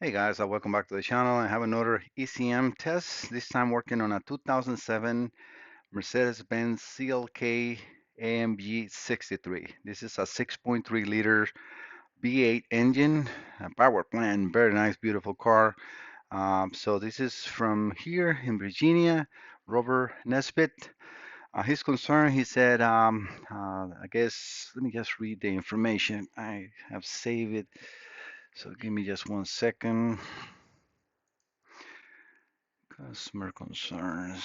Hey guys, welcome back to the channel. I have another ECM test, this time working on a 2007 Mercedes-Benz CLK AMG 63. This is a 6.3 liter V8 engine, a power plant, very nice, beautiful car. So this is from here in Virginia, Robert Nesbitt. His concern, he said, I guess, let me just read the information. I have saved it, so give me just 1 second. Customer concerns.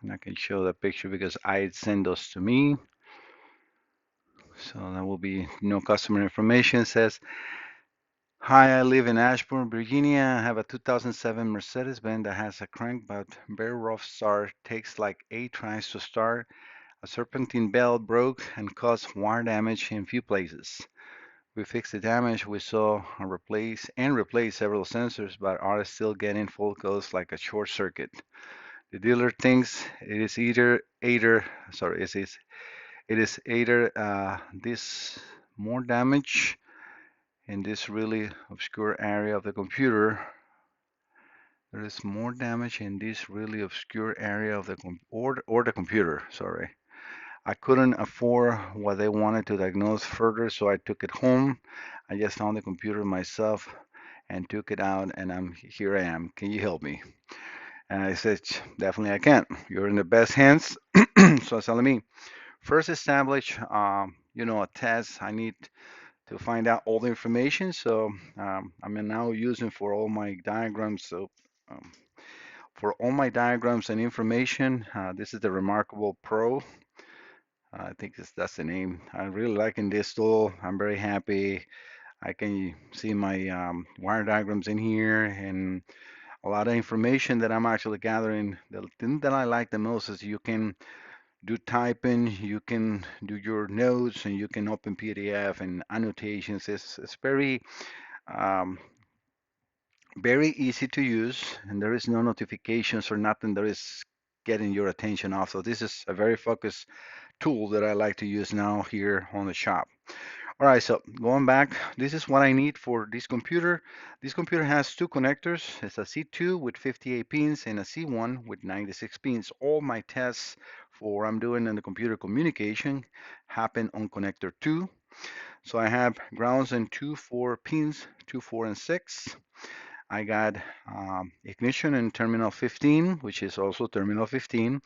And I can show the picture because I send those to me. So that will be no customer information. It says, hi, I live in Ashburn, Virginia. I have a 2007 Mercedes-Benz that has a crank but very rough start. Takes like 8 tries to start. A serpentine belt broke and caused wire damage in few places. We fixed the damage. We saw a replace several sensors, but are still getting full codes like a short circuit. The dealer thinks it is either this more damage in this really obscure area of the computer. There is more damage in this really obscure area of the or the computer. Sorry, I couldn't afford what they wanted to diagnose further, so I took it home. I just found the computer myself and took it out, and here I am. Can you help me? And I said, definitely I can. You're in the best hands. So it's telling me first establish, a test. I need to find out all the information. So I'm now using for all my diagrams. So um, for all my diagrams and information, this is the Remarkable Pro. I think that's the name. I'm really liking this tool. I'm very happy. I can see my wire diagrams in here and a lot of information that I'm actually gathering. The thing that I like the most is you can do typing, you can do your notes, and you can open PDF and annotations. It's um, very easy to use, and there is no notifications or nothing that is getting your attention off. So this is a very focused tool that I like to use now here on the shop. All right, so going back, this is what I need for this computer. This computer has two connectors. It's a C2 with 58 pins and a C1 with 96 pins. All my tests for I'm doing in the computer communication happen on connector 2. So I have grounds and 4 pins, 2, 4, and 6. I got ignition in terminal 15, which is also terminal 15.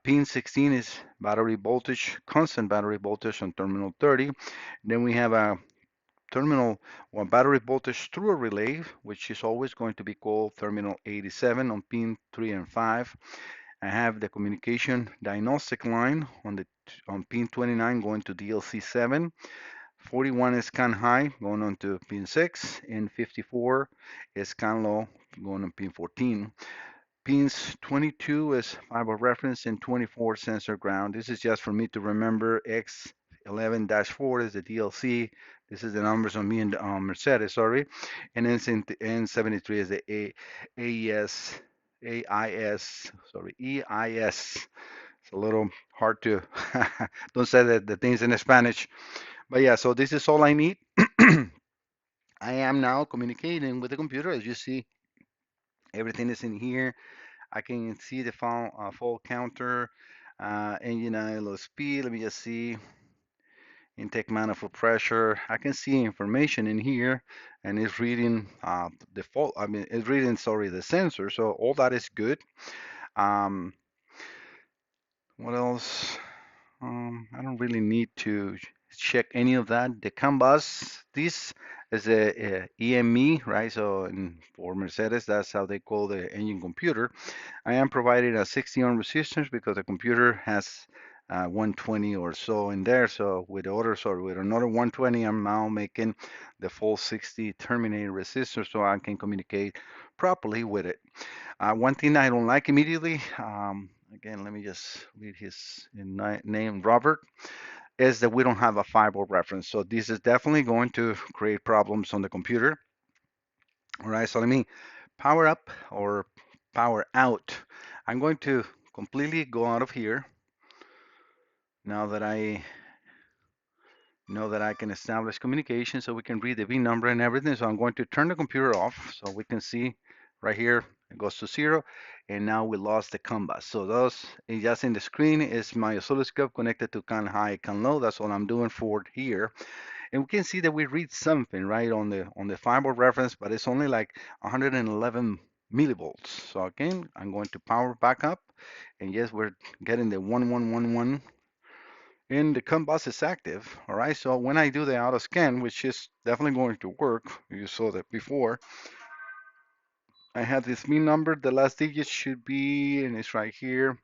Pin 16 is battery voltage, constant battery voltage on terminal 30. Then we have a terminal or battery voltage through a relay, which is always going to be called terminal 87 on pin 3 and 5. I have the communication diagnostic line on pin 29 going to DLC 7. 41 is scan high going on to pin 6, and 54 is scan low going on pin 14. Pins 22 is fiber reference and 24 sensor ground. This is just for me to remember. X11-4 is the DLC. This is the numbers on me and Mercedes, sorry. And then N73 is the AES, AIS, sorry, EIS. It's a little hard to, don't say the things in Spanish. But yeah, so this is all I need. I am now communicating with the computer. As you see, everything is in here. I can see the full counter, engine idle speed. Let me just see intake manifold pressure. I can see information in here, and it's reading the fault. I mean, it's reading, sorry, the sensor. So all that is good. Um, what else? I don't really need to check any of that. The CAN bus, this is a EME, right? So for Mercedes, that's how they call the engine computer. I am providing a 60 ohm resistance because the computer has 120 or so in there. So with with another 120, I'm now making the full 60 terminating resistor so I can communicate properly with it. One thing I don't like immediately, again, let me just read his name, Robert, is that we don't have a fiber reference. So this is definitely going to create problems on the computer. All right, so let me power up or power out. I'm going to completely go out of here now that I know that I can establish communication so we can read the V number and everything. So I'm going to turn the computer off so we can see right here it goes to 0, and now we lost the CAN bus. So those just in the screen is my oscilloscope connected to CAN high, CAN low. That's all I'm doing for here. And we can see that we read something right on the fiber reference, but it's only like 111 millivolts. So again, I'm going to power back up, and yes, we're getting the 1111, and the CAN bus is active. All right, so when I do the auto scan, which is definitely going to work, you saw that before. I had this mean number. The last digit should be, and it's right here,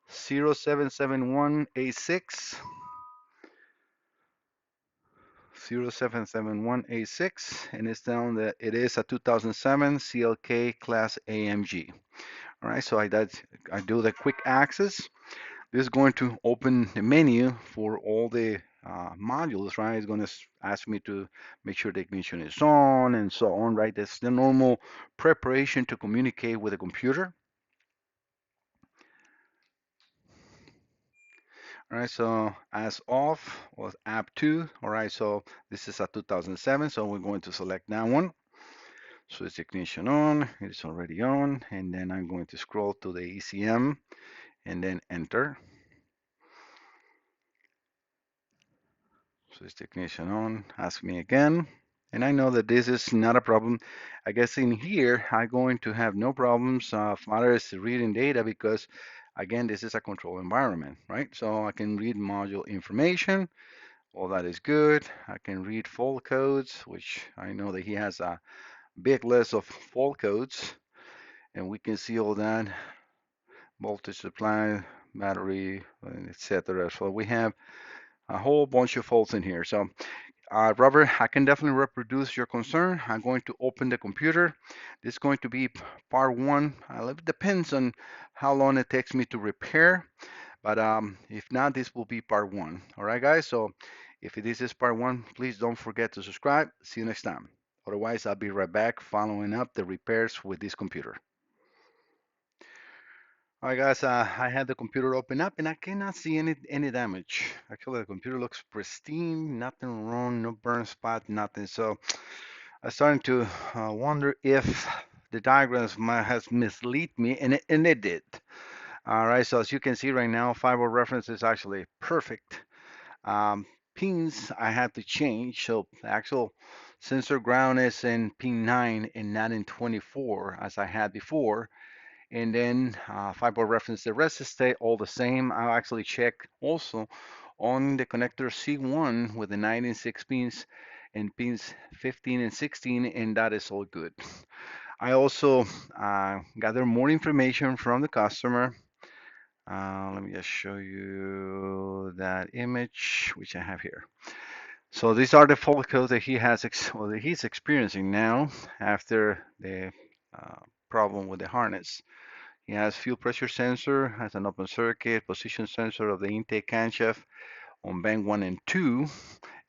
077186. 077186, and it's down that it is a 2007 CLK Class AMG. All right, so I do the quick access. This is going to open the menu for all the modules, right? It's going to ask me to make sure the ignition is on and so on, right? That's the normal preparation to communicate with the computer. All right, so as off was app 2. All right, so this is a 2007, so we're going to select that one. So it's ignition on, it's already on, and then I'm going to scroll to the ECM and then enter. So it's ignition on, ask me again. And I know that this is not a problem. I guess in here, I'm going to have no problems far as reading data because again, this is a control environment, right? So I can read module information. All that is good. I can read fault codes, which I know that he has a big list of fault codes, and we can see all that, voltage supply, battery, etc. So we have a whole bunch of faults in here. So Robert, I can definitely reproduce your concern. I'm going to open the computer. This is going to be part one. It depends on how long it takes me to repair, but if not, this will be part one. All right, guys. So if this is part one, please don't forget to subscribe. See you next time. Otherwise, I'll be right back following up the repairs with this computer. All right, guys, I had the computer open up and I cannot see any damage. Actually, the computer looks pristine, nothing wrong, no burn spot, nothing. So I'm starting to wonder if the diagrams might have misled me, and it did. All right, so as you can see right now, fiber reference is actually perfect. Um, Pins I had to change, so the actual sensor ground is in pin 9 and not in 24 as I had before. And then fiber reference, the rest stay all the same. I'll actually check also on the connector C1 with the 9 and 6 pins and pins 15 and 16, and that is all good. I also gather more information from the customer. Let me just show you that image, which I have here. So these are the fault codes that he has, well, that he's experiencing now after the problem with the harness. He has fuel pressure sensor, has an open circuit, position sensor of the intake camshaft on bank 1 and 2,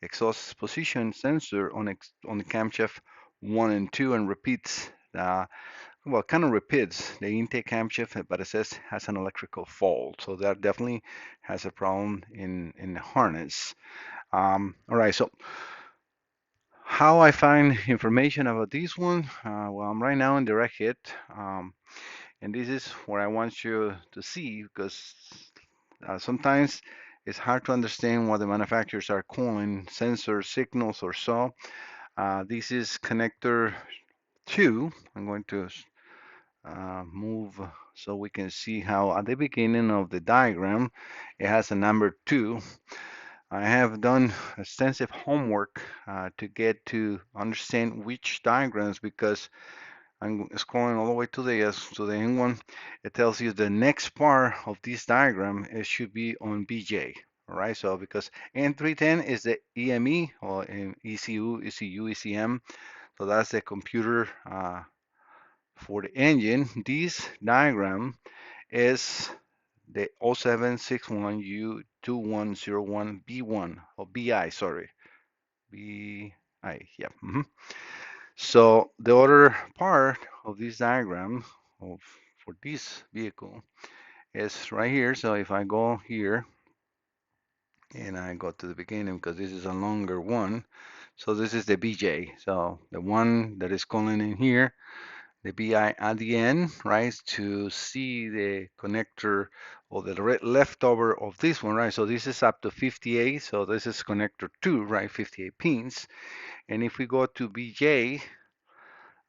exhaust position sensor on the camshaft 1 and 2, and repeats, well, kind of repeats the intake camshaft, but it says has an electrical fault. So that definitely has a problem in the harness. All right, so how I find information about this one? Well, I'm right now in direct hit. And this is what I want you to see because sometimes it's hard to understand what the manufacturers are calling sensor signals or so. This is connector 2. I'm going to move so we can see how at the beginning of the diagram it has a number 2. I have done extensive homework to get to understand which diagrams because I'm scrolling all the way to the end one. It tells you the next part of this diagram it should be on BJ. All right, so because N310 is the EME or ECU, ECM, so that's the computer for the engine. This diagram is the 0761U2101B1 or BI, sorry, BI, yeah. So the other part of this diagram for this vehicle is right here. So if I go here And I go to the beginning because this is a longer one. So this is the BJ. So the one that is calling in here, the BI at the end, right, to see the connector or the leftover of this one, right? So this is up to 58. So this is connector 2, right? 58 pins. And if we go to BJ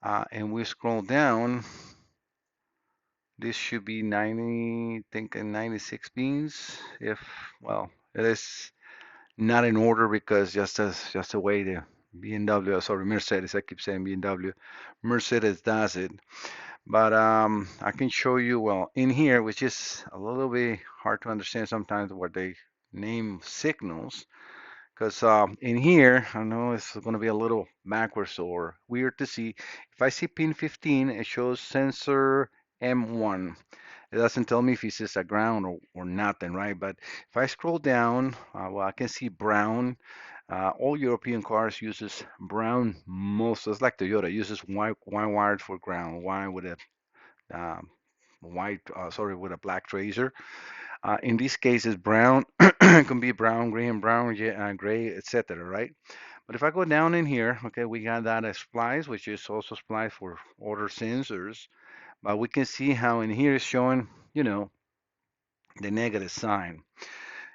and we scroll down, this should be 90, I think 96 pins. If, well, it is not in order because just the way the BMW, sorry, Mercedes, I keep saying BMW, Mercedes does it. But I can show you, well, in here, which is a little bit hard to understand sometimes what they name signals, because in here, I know it's going to be a little backwards or weird to see. If I see pin 15, it shows sensor M1. It doesn't tell me if it's just a ground or nothing, right? But if I scroll down, well, I can see brown. All European cars uses brown most. It's like Toyota uses white wired for ground, white with a um, sorry, with a black tracer. In this case, it's brown. It can be brown, green, brown, gray, etc. Right? But if I go down in here, okay, we got that as splice, which is also splice for other sensors. But we can see how in here is showing, the negative sign.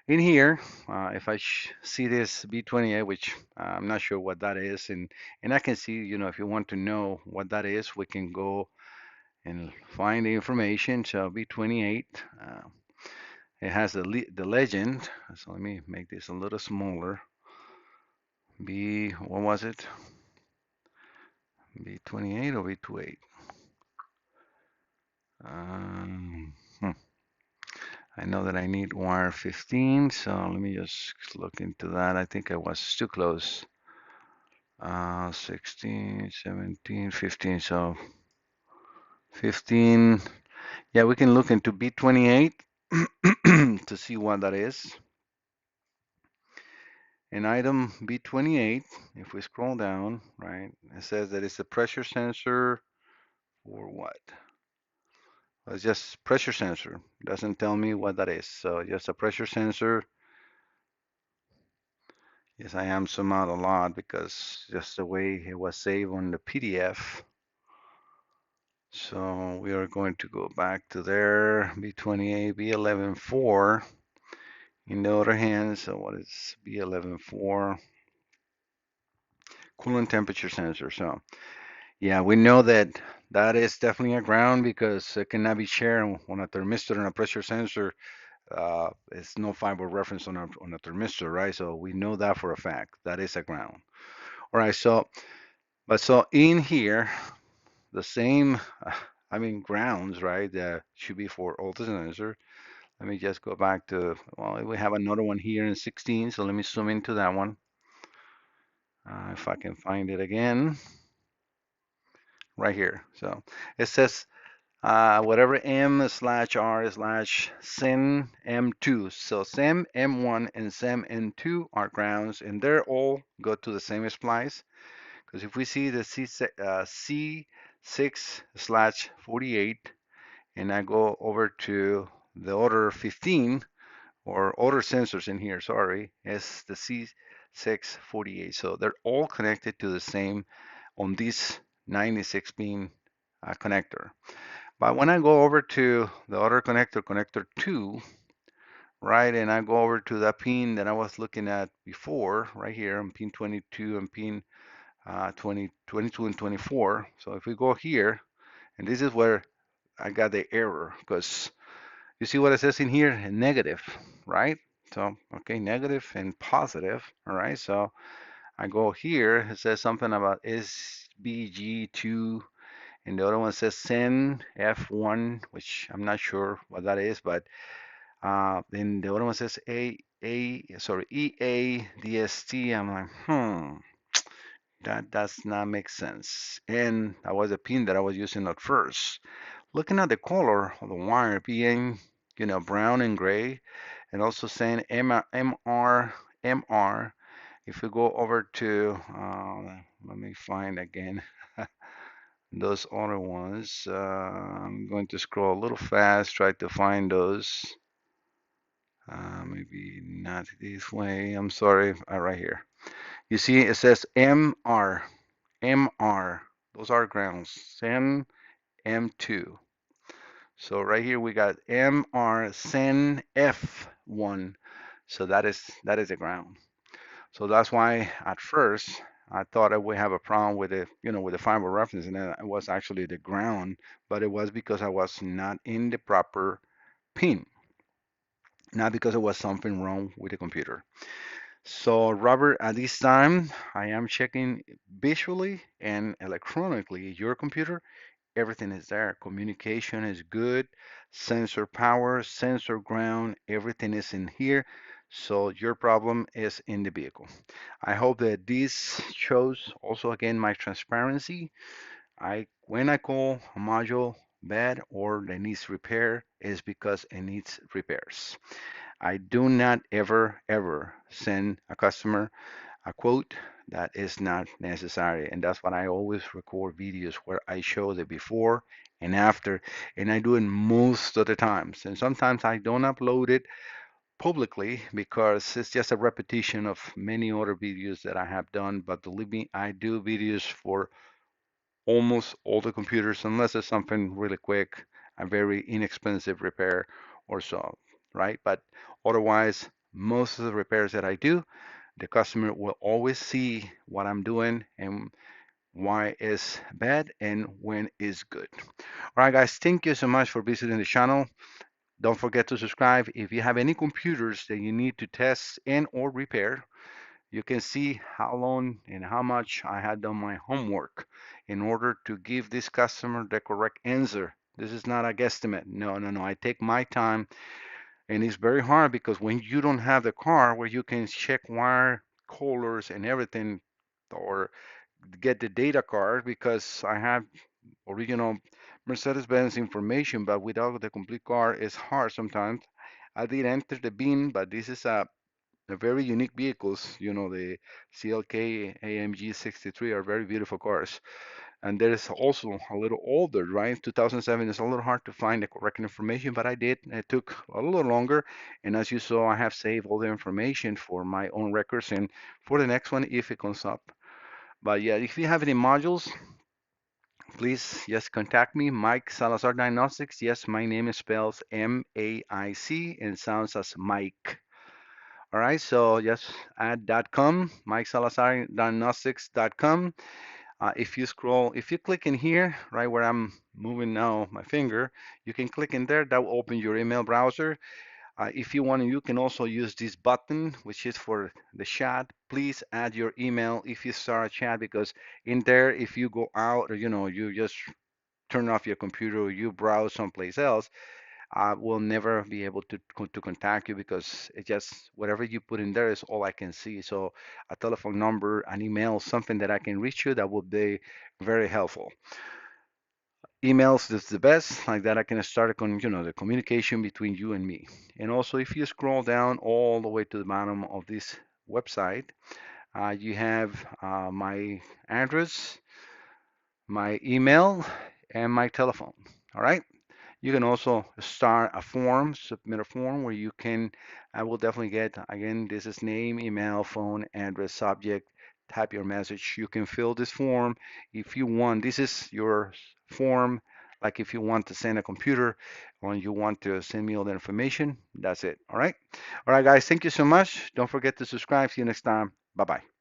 In here, if I see this B28, which I'm not sure what that is, and I can see, if you want to know what that is, we can go and find the information. So B28, it has the legend. So let me make this a little smaller. What was it? B28 or B28? Hmm. I know that I need wire 15, so let me just look into that. I think I was too close. 16, 17, 15. So 15. Yeah, we can look into B28 to see what that is. In item B28, if we scroll down, right, it says that it's a pressure sensor or what? Well, it's just pressure sensor. It doesn't tell me what that is. So just a pressure sensor. Yes, I am zoom out a lot because just the way it was saved on the PDF. So we are going to go back to there, B28, B11.4. In the other hand, so what is B11.4? Coolant temperature sensor. So yeah, we know that that is definitely a ground because it cannot be shared on a thermistor and a pressure sensor. It's no fiber reference on a thermistor, right? So we know that for a fact. That is a ground. All right, so in here, the same, I mean, grounds, right? That should be for all the sensor. Let me just go back to, well, we have another one here in 16, so let me zoom into that one. If I can find it again, right here. So it says whatever M slash R slash SEN M2. So SEM M1 and SEM M2 are grounds, and they're all go to the same splice. Because if we see the C6 slash 48, and I go over to the other 15, or other sensors in here, sorry, is the C648. So they're all connected to the same on this 96 pin connector. But when I go over to the other connector, connector 2, right, and I go over to that pin that I was looking at before, right here on pin 22 and pin 22 and 24. So if we go here, and this is where I got the error, because you see what it says in here? Negative, right? So, okay, negative and positive, all right? So I go here, it says something about SBG2, and the other one says SEN F1, which I'm not sure what that is, but then the other one says EADST. I'm like, that does not make sense. And that was a pin that I was using at first. Looking at the color of the wire being, brown and gray, and also saying MR. If we go over to, let me find again those other ones. I'm going to scroll a little fast, try to find those. Maybe not this way. I'm sorry. Right here. You see, it says MR, MR. Those are grounds. Sen M2. So right here we got MR Sen F1. So that is the ground. So that's why at first I thought I would have a problem with with the fiber reference, and it was actually the ground, but it was because I was not in the proper pin, not because it was something wrong with the computer. So Robert, at this time, I am checking visually and electronically your computer. Everything is there. Communication is good, sensor power, sensor ground, everything is in here. So your problem is in the vehicle. I hope that this shows also again my transparency. When I call a module bad or that needs repair is because it needs repairs. I do not ever send a customer a quote that is not necessary. And that's why I always record videos where I show the before and after. And I do it most of the times. And sometimes I don't upload it publicly because it's just a repetition of many other videos that I have done. But believe me, I do videos for almost all the computers unless it's something really quick, a very inexpensive repair or so, right? But otherwise, most of the repairs that I do, the customer will always see what I'm doing and why is bad and when is good. All right, guys, thank you so much for visiting the channel. Don't forget to subscribe. If you have any computers that you need to test and or repair, you can see how long and how much I had done my homework in order to give this customer the correct answer. This is not a guesstimate. No, no, no. I take my time, and it's very hard because when you don't have the car where you can check wire colors and everything, or get the data card because I have original Mercedes-Benz information, but without the complete car, it's hard sometimes. I did enter the bin, but this is a very unique vehicles. The CLK AMG 63 are very beautiful cars. And there is also a little older, right? 2007 is a little hard to find the correct information, but I did. It took a little longer. And as you saw, I have saved all the information for my own records and for the next one if it comes up. But yeah, if you have any modules, please just contact me, Mike Salazar Diagnostics. Yes, my name is spelled M-A-I-C and sounds as Mike. All right, so just add .com, MikeSalazarDiagnostics.com. If you click in here, right where I'm moving now my finger, you can click in there. That will open your email browser. If you want, you can also use this button, which is for the chat. Please add your email if you start a chat, because in there, if you go out or you just turn off your computer or you browse someplace else, I will never be able to contact you because it just whatever you put in there is all I can see. So a telephone number, an email, something that I can reach you, that would be very helpful. Emails is the best, like that I can start the communication between you and me. And also, if you scroll down all the way to the bottom of this website, you have my address, my email, and my telephone. All right. You can also start a form, submit a form where I will definitely get, again, this is name, email, phone, address, subject, type your message. You can fill this form if you want. This is your form, like if you want to send a computer or you want to send me all the information, that's it. All right. All right, guys, thank you so much. Don't forget to subscribe. See you next time. Bye-bye.